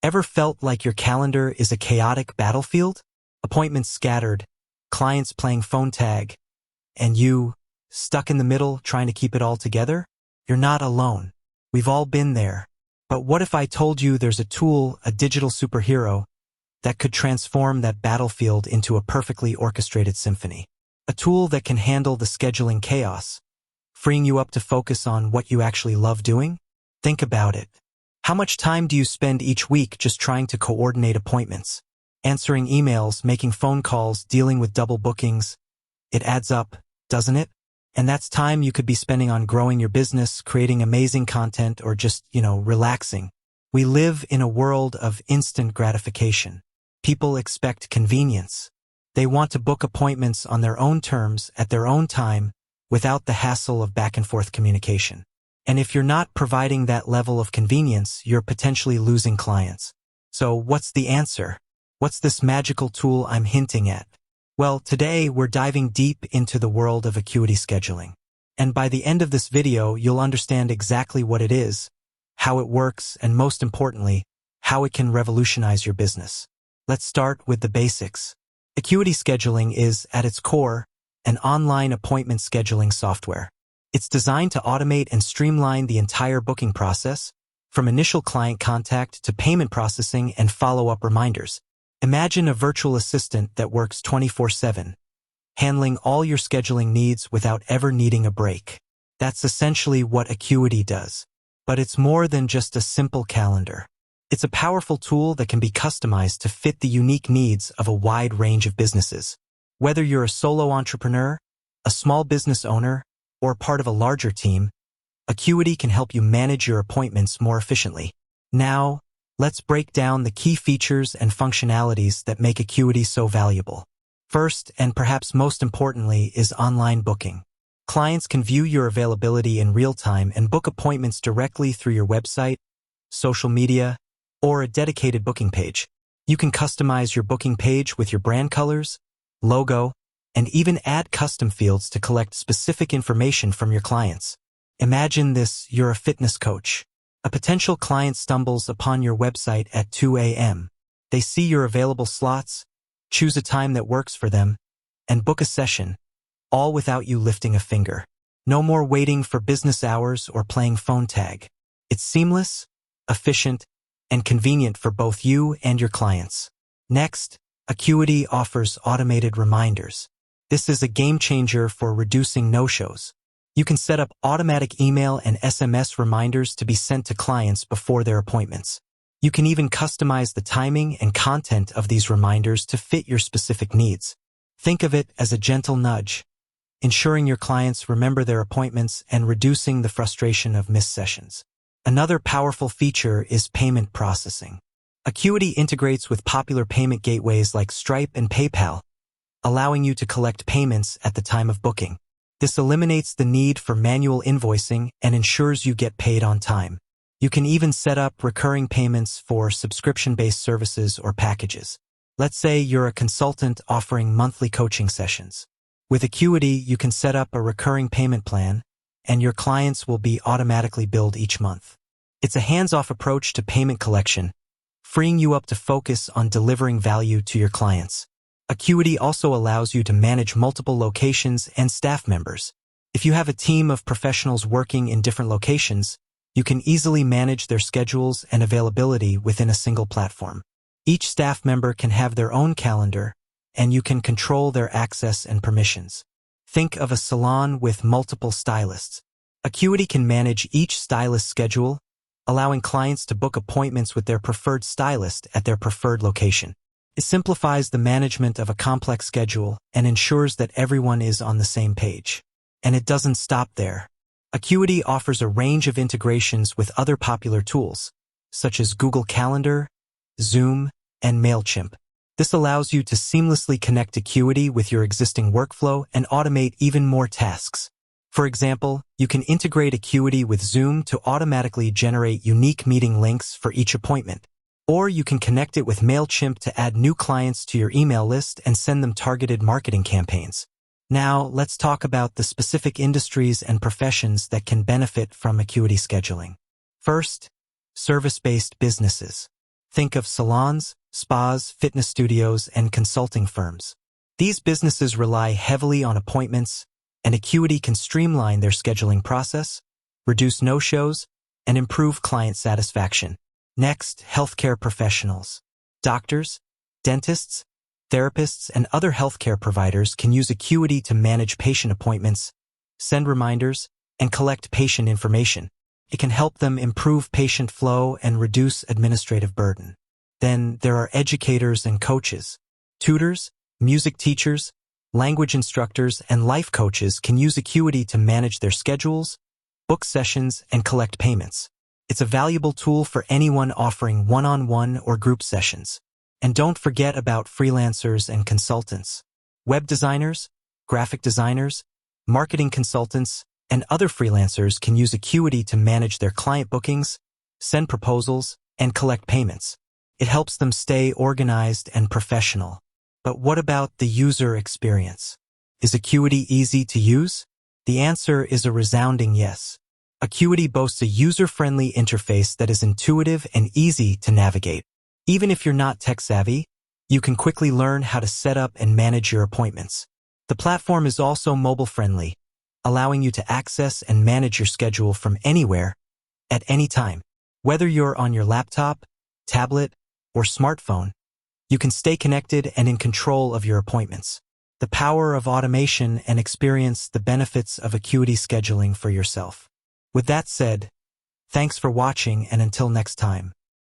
Ever felt like your calendar is a chaotic battlefield? Appointments scattered, clients playing phone tag, and you, stuck in the middle trying to keep it all together? You're not alone. We've all been there. But what if I told you there's a tool, a digital superhero, that could transform that battlefield into a perfectly orchestrated symphony? A tool that can handle the scheduling chaos, freeing you up to focus on what you actually love doing? Think about it. How much time do you spend each week just trying to coordinate appointments, answering emails, making phone calls, dealing with double bookings? It adds up, doesn't it? And that's time you could be spending on growing your business, creating amazing content, or just, relaxing. We live in a world of instant gratification. People expect convenience. They want to book appointments on their own terms, at their own time, without the hassle of back-and-forth communication. And if you're not providing that level of convenience, you're potentially losing clients. So what's the answer? What's this magical tool I'm hinting at? Well, today we're diving deep into the world of Acuity Scheduling. And by the end of this video, you'll understand exactly what it is, how it works, and most importantly, how it can revolutionize your business. Let's start with the basics. Acuity Scheduling is, at its core, an online appointment scheduling software. It's designed to automate and streamline the entire booking process, from initial client contact to payment processing and follow-up reminders. Imagine a virtual assistant that works 24/7, handling all your scheduling needs without ever needing a break. That's essentially what Acuity does. But it's more than just a simple calendar. It's a powerful tool that can be customized to fit the unique needs of a wide range of businesses. Whether you're a solo entrepreneur, a small business owner, or part of a larger team, Acuity can help you manage your appointments more efficiently. Now, let's break down the key features and functionalities that make Acuity so valuable. First, and perhaps most importantly, is online booking. Clients can view your availability in real time and book appointments directly through your website, social media, or a dedicated booking page. You can customize your booking page with your brand colors, logo, and even add custom fields to collect specific information from your clients. Imagine this: you're a fitness coach. A potential client stumbles upon your website at 2 a.m. They see your available slots, choose a time that works for them, and book a session, all without you lifting a finger. No more waiting for business hours or playing phone tag. It's seamless, efficient, and convenient for both you and your clients. Next, Acuity offers automated reminders. This is a game changer for reducing no-shows. You can set up automatic email and SMS reminders to be sent to clients before their appointments. You can even customize the timing and content of these reminders to fit your specific needs. Think of it as a gentle nudge, ensuring your clients remember their appointments and reducing the frustration of missed sessions. Another powerful feature is payment processing. Acuity integrates with popular payment gateways like Stripe and PayPal, allowing you to collect payments at the time of booking. This eliminates the need for manual invoicing and ensures you get paid on time. You can even set up recurring payments for subscription-based services or packages. Let's say you're a consultant offering monthly coaching sessions. With Acuity, you can set up a recurring payment plan, and your clients will be automatically billed each month. It's a hands-off approach to payment collection, freeing you up to focus on delivering value to your clients. Acuity also allows you to manage multiple locations and staff members. If you have a team of professionals working in different locations, you can easily manage their schedules and availability within a single platform. Each staff member can have their own calendar, and you can control their access and permissions. Think of a salon with multiple stylists. Acuity can manage each stylist's schedule, allowing clients to book appointments with their preferred stylist at their preferred location. It simplifies the management of a complex schedule and ensures that everyone is on the same page. And it doesn't stop there. Acuity offers a range of integrations with other popular tools, such as Google Calendar, Zoom, and MailChimp. This allows you to seamlessly connect Acuity with your existing workflow and automate even more tasks. For example, you can integrate Acuity with Zoom to automatically generate unique meeting links for each appointment. Or you can connect it with MailChimp to add new clients to your email list and send them targeted marketing campaigns. Now, let's talk about the specific industries and professions that can benefit from Acuity Scheduling. First, service-based businesses. Think of salons, spas, fitness studios, and consulting firms. These businesses rely heavily on appointments, and Acuity can streamline their scheduling process, reduce no-shows, and improve client satisfaction. Next, healthcare professionals. Doctors, dentists, therapists, and other healthcare providers can use Acuity to manage patient appointments, send reminders, and collect patient information. It can help them improve patient flow and reduce administrative burden. Then there are educators and coaches. Tutors, music teachers, language instructors, and life coaches can use Acuity to manage their schedules, book sessions, and collect payments. It's a valuable tool for anyone offering one-on-one or group sessions. And don't forget about freelancers and consultants. Web designers, graphic designers, marketing consultants, and other freelancers can use Acuity to manage their client bookings, send proposals, and collect payments. It helps them stay organized and professional. But what about the user experience? Is Acuity easy to use? The answer is a resounding yes. Acuity boasts a user-friendly interface that is intuitive and easy to navigate. Even if you're not tech-savvy, you can quickly learn how to set up and manage your appointments. The platform is also mobile-friendly, allowing you to access and manage your schedule from anywhere, at any time. Whether you're on your laptop, tablet, or smartphone, you can stay connected and in control of your appointments. The power of automation and experience the benefits of Acuity scheduling for yourself. With that said, thanks for watching, and until next time.